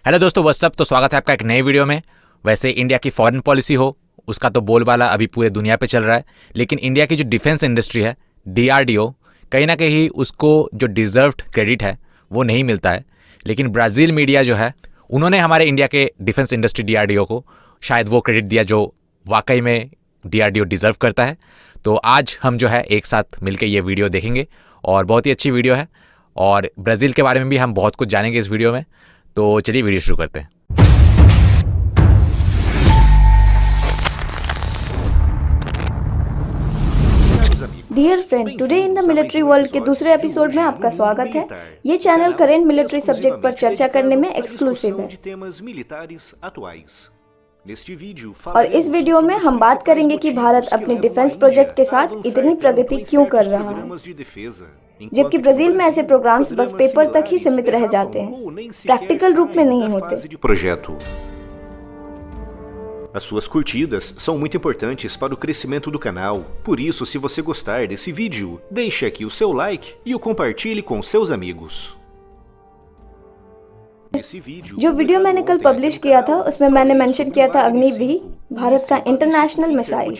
Hello दोस्तों, WhatsApp. तो स्वागत है आपका एक नए वीडियो में। वैसे इंडिया की फॉरेन पॉलिसी हो, उसका तो बोलबाला अभी पूरे दुनिया पे चल रहा है, लेकिन इंडिया की जो डिफेंस इंडस्ट्री है, डीआरडीओ, कहीं ना कहीं उसको जो डिज़र्व्ड क्रेडिट है वो नहीं मिलता है। लेकिन ब्राज़ील मीडिया जो है, उन्होंने हमारे इंडिया के डिफेंस इंडस्ट्री डीआरडीओ को शायद वो क्रेडिट दिया जो वाकई में डीआरडीओ डिज़र्व करता है। तो आज हम जो है एक साथ मिलकर ये वीडियो देखेंगे और बहुत ही अच्छी वीडियो है, और ब्राज़ील के बारे में भी हम बहुत कुछ जानेंगे इस वीडियो में। तो चलिए वीडियो शुरू करते हैं। Dear friend, today in the military world के दूसरे एपिसोड में आपका स्वागत है। ये चैनल करेंट मिलिट्री सब्जेक्ट पर चर्चा करने में एक्सक्लूसिव है, और इस वीडियो में हम बात करेंगे कि भारत अपने डिफेंस प्रोजेक्ट के साथ इतनी प्रगति क्यों कर रहा है, जबकि ब्राजील में ऐसे प्रोग्राम्स बस पेपर तक ही सीमित रह जाते हैं, प्रैक्टिकल रूप में नहीं होते। As suas curtidas são muito importantes para o crescimento do canal, por isso, se você gostar desse vídeo, deixe aqui o seu like e o compartilhe com seus amigos. जो वीडियो मैंने कल publish किया था उसमें मैंने mention किया था अग्निवीर, भारत का इंटरनेशनल मिसाइल।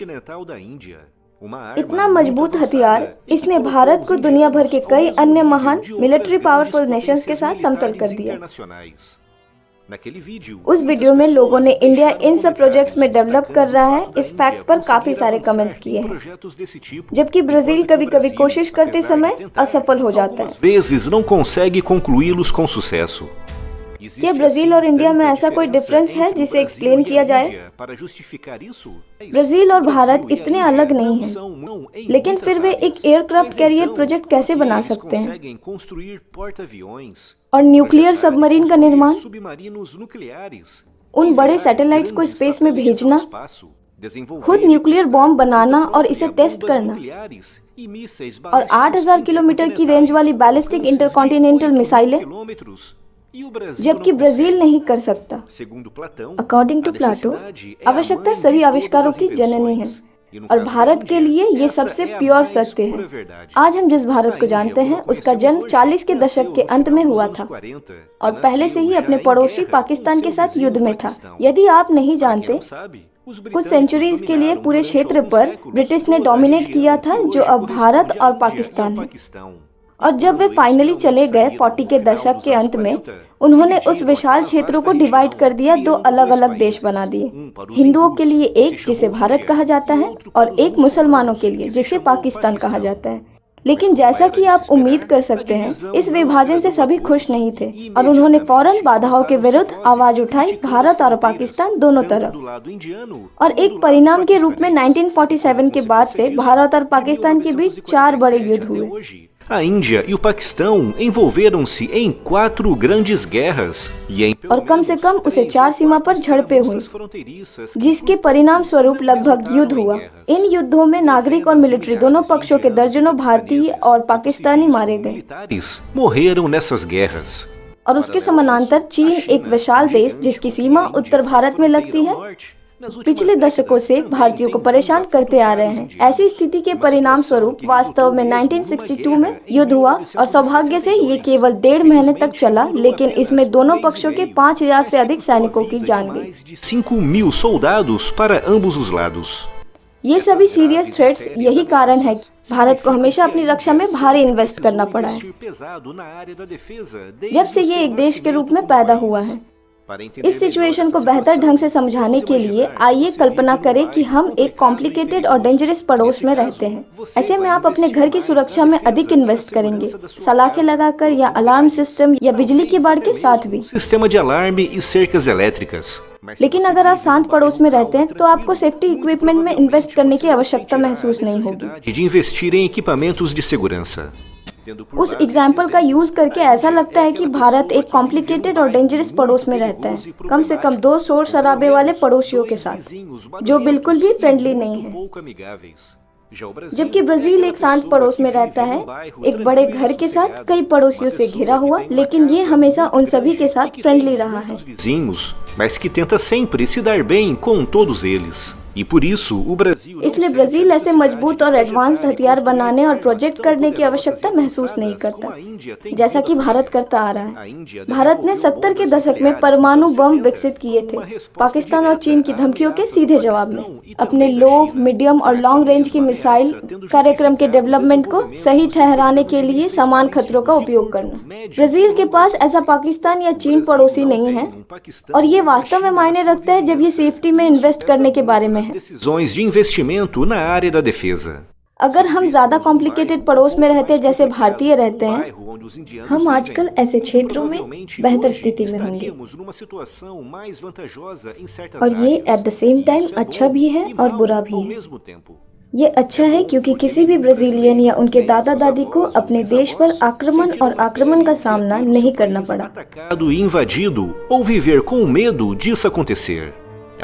इतना मजबूत हथियार, इसने भारत को दुनिया भर के कई अन्य महान मिलिट्री पावरफुल नेशंस के साथ समतल कर दिया। उस वीडियो में लोगों ने इंडिया इन सब प्रोजेक्ट्स में डेवलप कर रहा है इस फैक्ट पर काफी सारे कमेंट्स किए हैं, जबकि ब्राजील कभी कभी कोशिश करते समय असफल हो जाता है। क्या ब्राजील और इंडिया में ऐसा कोई डिफरेंस है जिसे एक्सप्लेन किया जाए? ब्राजील और भारत इतने अलग नहीं हैं, लेकिन फिर वे एक एयरक्राफ्ट कैरियर प्रोजेक्ट कैसे बना सकते हैं? और न्यूक्लियर सबमरीन का निर्माण, उन बड़े सैटेलाइट्स को स्पेस में भेजना, खुद न्यूक्लियर बॉम्ब बनाना और इसे टेस्ट करना, और 8000 किलोमीटर की रेंज वाली बैलिस्टिक इंटरकॉन्टिनेंटल मिसाइलें, जबकि ब्राजील नहीं कर सकता। अकॉर्डिंग टू प्लाटो, आवश्यकता सभी आविष्कारों की जननी है, और भारत के लिए ये सबसे प्योर सत्य है। आज हम जिस भारत को जानते हैं उसका जन्म 40 के दशक के अंत में हुआ था, और पहले से ही अपने पड़ोसी पाकिस्तान के साथ युद्ध में था। यदि आप नहीं जानते, कुछ सेंचुरीज के लिए पूरे क्षेत्र पर ब्रिटिश ने डोमिनेट किया था, जो अब भारत और पाकिस्तान है। और जब वे फाइनली चले गए 40 के दशक के अंत में, उन्होंने उस विशाल क्षेत्रों को डिवाइड कर दिया, दो अलग अलग देश बना दिए। हिंदुओं के लिए एक जिसे भारत कहा जाता है, और एक मुसलमानों के लिए जिसे पाकिस्तान कहा जाता है। लेकिन जैसा कि आप उम्मीद कर सकते हैं, इस विभाजन से सभी खुश नहीं थे, और उन्होंने फौरन बाधाओं के विरुद्ध आवाज उठाई, भारत और पाकिस्तान दोनों तरफ। और एक परिणाम के रूप में 1947 के बाद से भारत और पाकिस्तान के बीच 4 बड़े युद्ध हुए। A Índia e o Paquistão envolveram-se em 4 grandes guerras और कम से कम उसे 4 सीमा पर झड़पें हुई, जिसके परिणाम स्वरूप लगभग युद्ध हुआ। इन युद्धों में नागरिक और मिलिट्री दोनों पक्षों के दर्जनों भारतीय और पाकिस्तानी मारे गए। morreram nessas guerras. और उसके समानांतर चीन, एक विशाल देश जिसकी सीमा उत्तर भारत में लगती है, पिछले दशकों से भारतीयों को परेशान करते आ रहे हैं। ऐसी स्थिति के परिणाम स्वरूप वास्तव में 1962 में युद्ध हुआ, और सौभाग्य से ये केवल 1.5 महीने तक चला, लेकिन इसमें दोनों पक्षों के 5000 से अधिक सैनिकों की जान गई। 5.000 soldados para ambos os lados. ये सभी सीरियस थ्रेट्स, यही कारण है कि भारत को हमेशा अपनी रक्षा में भारी इन्वेस्ट करना पड़ा है, जब से ये एक देश के रूप में पैदा हुआ है। इस सिचुएशन को बेहतर ढंग से समझाने के लिए आइए कल्पना करें कि हम एक कॉम्प्लिकेटेड और डेंजरस पड़ोस में रहते हैं। ऐसे में आप अपने घर की सुरक्षा में अधिक इन्वेस्ट करेंगे, सलाखें लगाकर या अलार्म सिस्टम या बिजली की बाड़ के साथ भी। Sistema de alarme e cercas elétricas. लेकिन अगर आप शांत पड़ोस में रहते हैं तो आपको सेफ्टी इक्विपमेंट में इन्वेस्ट करने की आवश्यकता महसूस नहीं होगी। De investir em equipamentos de segurança. उस एग्जाम्पल का यूज करके ऐसा लगता है कि भारत एक कॉम्प्लिकेटेड और डेंजरस पड़ोस में रहता है, कम से कम 2 शोर शराबे वाले पड़ोसियों के साथ, जो बिल्कुल भी फ्रेंडली नहीं है। जबकि ब्राजील एक शांत पड़ोस में रहता है, एक बड़े घर के साथ कई पड़ोसियों से घिरा हुआ, लेकिन ये हमेशा उन सभी के साथ फ्रेंडली रहा है। Mas que tenta sempre se dar bem com todos eles. E por isso, o Brasil não इसलिए sente ब्राजील a ऐसे necessidade मजबूत और de एडवांस्ड atividades हथियार बनाने और militar प्रोजेक्ट tão करने की poderosamente आवश्यकता महसूस नहीं avançadas करता, como a Índia tem जैसा vindo कि a भारत fazer. करता आ रहा A है। Índia भारत ने desenvolveu 70 के bombas दशक में nucleares परमाणु nos बम anos 70 विकसित किए थे, como uma resposta पाकिस्तान और direta चीन की à धमकियों के ameaça do सीधे जवाब में। Paquistão e अपने também da लो, China. मीडियम और Com essa लॉन्ग रेंज की mesma मिसाइल ameaça, tendo कार्यक्रम के justificado o डेवलपमेंट को desenvolvimento सही do ठहराने programa के de लिए mísseis समान balísticos खतरों का de उपयोग curto, करना। médio e ब्राजील के longo पास ऐसा alcance. पाकिस्तान या O चीन Brasil पड़ोसी não नहीं tem है, Paquistão और ये nem a वास्तव में China मायने na sua रखता है जब ये vizinhança. सेफ्टी में E isso इन्वेस्ट pesa करने के muito बारे में nas है। decisões de investimento na área da defesa. अगर हम ज्यादा कॉम्प्लिकेटेड पड़ोस में रहते जैसे भारतीय रहते हैं, हम आजकल ऐसे क्षेत्रों में बेहतर स्थिति में होंगे। और ये एट द सेम टाइम अच्छा भी है और बुरा भी है। ये अच्छा है क्योंकि किसी भी ब्राजीलियन या उनके दादा दादी को अपने देश पर आक्रमण और आक्रमण का सामना नहीं करना पड़ा। Atacado e invadido ou viver com medo disso acontecer.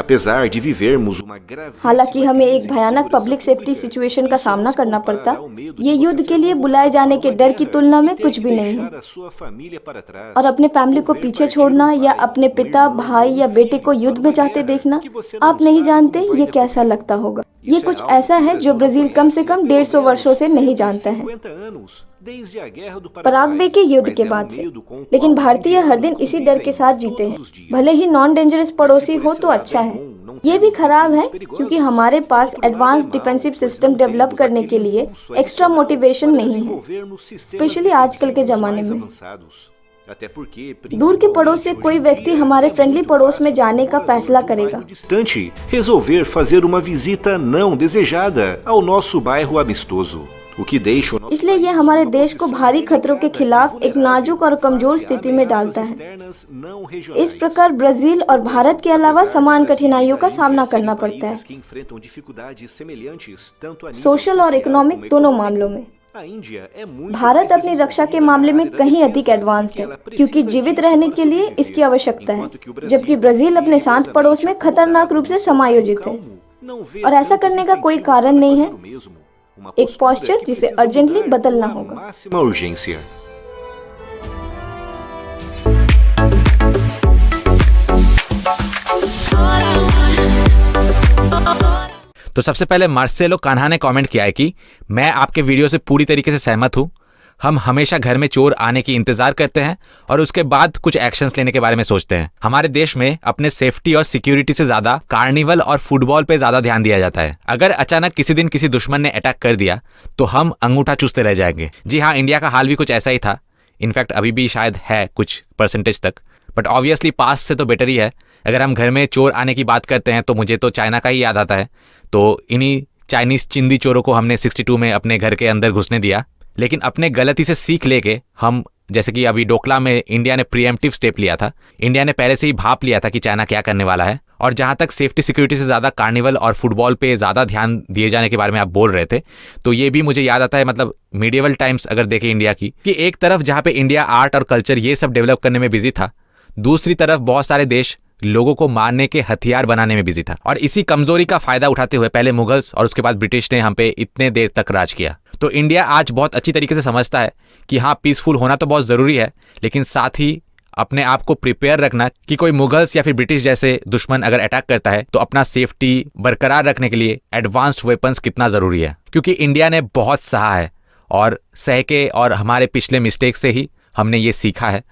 Apesar de vivermos uma gravíssima हालांकि हमें एक crise de भयानक segurança public safety pública, situation का isso सामना não se करना compara पड़ता, ao medo ये de युद्ध você के ser लिए convocado बुलाए जाने para के uma डर की guerra तुलना e में ter कुछ que भी नहीं है। deixar a sua família para trás, और अपने फैमिली ou को ver पीछे partir छोड़ना um या pai, अपने पिता, irmão, भाई या बेटे को filho युद्ध para में uma जाते guerra देखना, que você não आप नहीं sabe जानते como vai ये decorrer. कैसा लगता होगा। ये Isso é कुछ algo ऐसा que o है जो Brasil não ब्राजील कम से conhece há कम pelo 150 वर्षों menos से नहीं जानता है। 150 anos, desde a Guerra do Paraguay Paraguai, के युद्ध mas के é um बाद से, medo com o लेकिन qual os भारतीय हर दिन indianos इसी डर के convivem साथ जीते todos हैं। os dias. भले ही नॉन डेंजरस पड़ोसी E se हो por तो esse lado अच्छा é है। bom não ये भी termos खराब है vizinhos perigosos, क्योंकि हमारे पास por outro lado é advance mau, defensive pois system não develop temos करने aquele के लिए impulso extra adicional motivation para नहीं है, desenvolvermos sistemas स्पेशली आजकल के defensivos जमाने mais में। avançados. Até porque, दूर के पड़ोस से principalmente कोई hoje em व्यक्ति dia, हमारे é फ्रेंडली muito पड़ोस में fácil जाने para का um morador फैसला de um करेगा। bairro distante resolver fazer uma visita não desejada ao nosso bairro amistoso. O que deixa o nosso इसलिए ये país हमारे numa देश को posição भारी खतरों के delicada e खिलाफ एक vulnerável नाजुक और कमजोर face a स्थिति में डालता ameaças है। externas não इस regionais. प्रकार ब्राजील और भारत के अलावा Apesar do समान Brasil कठिनाइयों e का da सामना Índia करना serem पड़ता है, países que enfrentam dificuldades semelhantes tanto a nível social और social इकोनॉमिक como दोनों econômico, मामलों में। a Índia é muito Bharat mais अपनी रक्षा के desenvolvida na मामले में área da कहीं अधिक defesa, एडवांस्ड porque है ela precisa क्योंकि जीवित disso रहने para के लिए sobreviver, इसकी आवश्यकता है, enquanto que o जबकि Brasil, ब्राजील अपने शांत पड़ोस में rigorosamente खतरनाक रूप से acomodado no seu समायोजित bairro है, calmo, não vê और ऐसा tantos करने का कोई incentivos कारण para नहीं fazer है, o mesmo. Uma एक postura पोस्चर que जिसे precisa अर्जेंटली mudar बदलना com a होगा। máxima urgência. तो सबसे पहले मार्सेलो कान्हा ने कमेंट किया है कि मैं आपके वीडियो से पूरी तरीके से सहमत हूं। हम हमेशा घर में चोर आने की इंतजार करते हैं और उसके बाद कुछ एक्शंस लेने के बारे में सोचते हैं। हमारे देश में अपने सेफ्टी और सिक्योरिटी से ज्यादा कार्निवल और फुटबॉल पे ज्यादा ध्यान दिया जाता है। अगर अचानक किसी दिन किसी दुश्मन ने अटैक कर दिया तो हम अंगूठा चूसते रह जाएंगे। जी हाँ, इंडिया का हाल भी कुछ ऐसा ही था। इनफैक्ट अभी भी शायद है कुछ परसेंटेज तक, बट ऑब्वियसली पास से तो बेटर ही है। अगर हम घर में चोर आने की बात करते हैं तो मुझे तो चाइना का ही याद आता है। तो इन्हीं चाइनीज चिंदी चोरों को हमने 62 में अपने घर के अंदर घुसने दिया, लेकिन अपने गलती से सीख लेके हम, जैसे कि अभी डोकला में इंडिया ने प्रीएम्प्टिव स्टेप लिया था। इंडिया ने पहले से ही भाप लिया था कि चाइना क्या करने वाला है। और जहां तक सेफ्टी सिक्योरिटी से ज़्यादा कार्निवल और फुटबॉल पे ज़्यादा ध्यान दिए जाने के बारे में आप बोल रहे थे, तो ये भी मुझे याद आता है, मतलब मीडिएवल टाइम्स अगर देखें इंडिया की, कि एक तरफ जहाँ पे इंडिया आर्ट और कल्चर ये सब डेवलप करने में बिजी था, दूसरी तरफ बहुत सारे देश लोगों को मारने के हथियार बनाने में बिजी था। और इसी कमजोरी का फायदा उठाते हुए पहले मुगल्स और उसके बाद ब्रिटिश ने हम पे इतने देर तक राज किया। तो इंडिया आज बहुत अच्छी तरीके से समझता है कि हाँ, पीसफुल होना तो बहुत ज़रूरी है, लेकिन साथ ही अपने आप को प्रिपेयर रखना कि कोई मुगल्स या फिर ब्रिटिश जैसे दुश्मन अगर अटैक करता है तो अपना सेफ्टी बरकरार रखने के लिए एडवांस्ड वेपन्स कितना ज़रूरी है। क्योंकि इंडिया ने बहुत सहा है और सह के, और हमारे पिछले मिस्टेक से ही हमने ये सीखा है।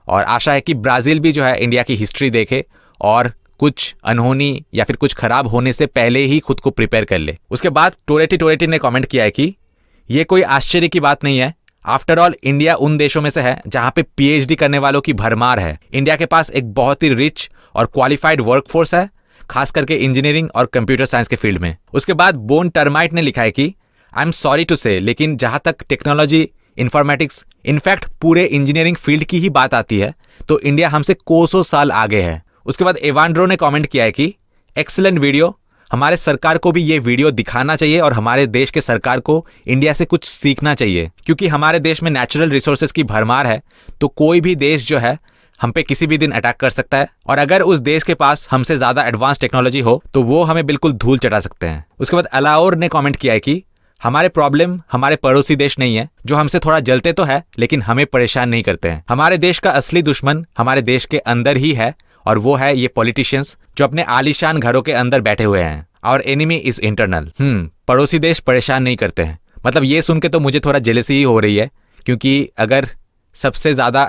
और आशा है कि ब्राज़ील भी जो है इंडिया की हिस्ट्री देखे और कुछ अनहोनी या फिर कुछ खराब होने से पहले ही खुद को प्रिपेयर कर ले। उसके बाद टोरेटी ने कमेंट किया है कि ये कोई आश्चर्य की बात नहीं है। आफ्टर ऑल इंडिया उन देशों में से है जहां पे पीएचडी करने वालों की भरमार है। इंडिया के पास एक बहुत ही रिच और क्वालिफाइड वर्कफोर्स है, खास करके इंजीनियरिंग और कंप्यूटर साइंस के फील्ड में। उसके बाद बोन टर्माइट ने लिखा है कि आई एम सॉरी टू से, लेकिन जहां तक टेक्नोलॉजी, इंफॉर्मेटिक्स, इनफैक्ट पूरे इंजीनियरिंग फील्ड की ही बात आती है तो इंडिया हमसे कोसों साल आगे है। उसके बाद एवांड्रो ने कमेंट किया है कि एक्सीलेंट वीडियो, हमारे सरकार को भी ये वीडियो दिखाना चाहिए और हमारे देश के सरकार को इंडिया से कुछ सीखना चाहिए, क्योंकि हमारे देश में नेचुरल रिसोर्सेज की भरमार है। तो कोई भी देश जो है हम पे किसी भी दिन अटैक कर सकता है, और अगर उस देश के पास हमसे ज्यादा एडवांस टेक्नोलॉजी हो तो वो हमें बिल्कुल धूल चटा सकते हैं। उसके बाद अलाउर ने कमेंट किया है कि हमारे प्रॉब्लम हमारे पड़ोसी देश नहीं है जो हमसे थोड़ा जलते तो है लेकिन हमें परेशान नहीं करते हैं। हमारे देश का असली दुश्मन हमारे देश के अंदर ही है, और वो है ये पॉलिटिशियंस जो अपने आलीशान घरों के अंदर बैठे हुए हैं। Our enemy is internal. पड़ोसी देश परेशान नहीं करते हैं। मतलब ये सुन के तो मुझे थोड़ा जेलसी ही हो रही है, क्योंकि अगर सबसे ज़्यादा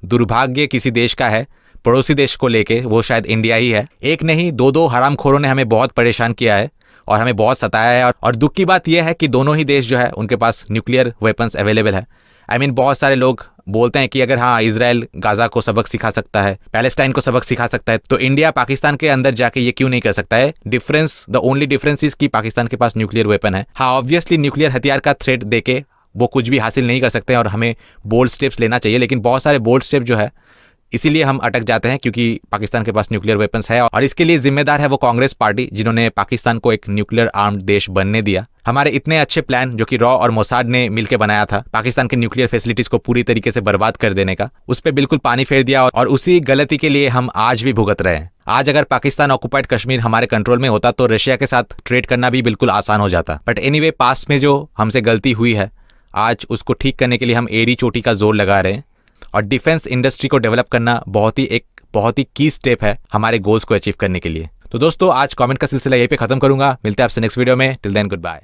दुर्भाग्य किसी देश का है पड़ोसी देश को लेके, वो शायद इंडिया ही है। एक नहीं दो हरामखोरों ने हमें बहुत परेशान किया है और हमें बहुत सताया है। और दुख की बात यह है कि दोनों ही देश जो है उनके पास न्यूक्लियर वेपन्स अवेलेबल है। बहुत सारे लोग बोलते हैं कि अगर हाँ इजराइल गाजा को सबक सिखा सकता है, पैलेस्टाइन को सबक सिखा सकता है, तो इंडिया पाकिस्तान के अंदर जाके ये क्यों नहीं कर सकता है। द ओनली डिफरेंस इज कि पाकिस्तान के पास न्यूक्लियर वेपन है। हाँ ऑब्वियसली न्यूक्लियर हथियार का थ्रेट देके वो कुछ भी हासिल नहीं कर सकते हैं और हमें बोल्ड स्टेप्स लेना चाहिए, लेकिन बहुत सारे बोल्ड स्टेप जो है इसीलिए हम अटक जाते हैं क्योंकि पाकिस्तान के पास न्यूक्लियर वेपन्स है और इसके लिए जिम्मेदार है वो कांग्रेस पार्टी जिन्होंने पाकिस्तान को एक न्यूक्लियर आर्म्ड देश बनने दिया। हमारे इतने अच्छे प्लान जो कि रॉ और मोसाद ने मिलकर बनाया था पाकिस्तान के न्यूक्लियर फैसिलिटीज को पूरी तरीके से बर्बाद कर देने का, उस पर बिल्कुल पानी फेर दिया और उसी गलती के लिए हम आज भी भुगत रहे हैं। आज अगर पाकिस्तान ऑक्युपाइड कश्मीर हमारे कंट्रोल में होता तो रशिया के साथ ट्रेड करना भी बिल्कुल आसान हो जाता। बट एनीवे पास्ट में जो हमसे गलती हुई है आज उसको ठीक करने के लिए हम एड़ी चोटी का जोर लगा रहे हैं और डिफेंस इंडस्ट्री को डेवलप करना बहुत ही की स्टेप है हमारे गोल्स को अचीव करने के लिए। तो दोस्तों आज कमेंट का सिलसिला यहीं पे खत्म करूंगा। मिलते हैं आपसे नेक्स्ट वीडियो में। Till then good bye.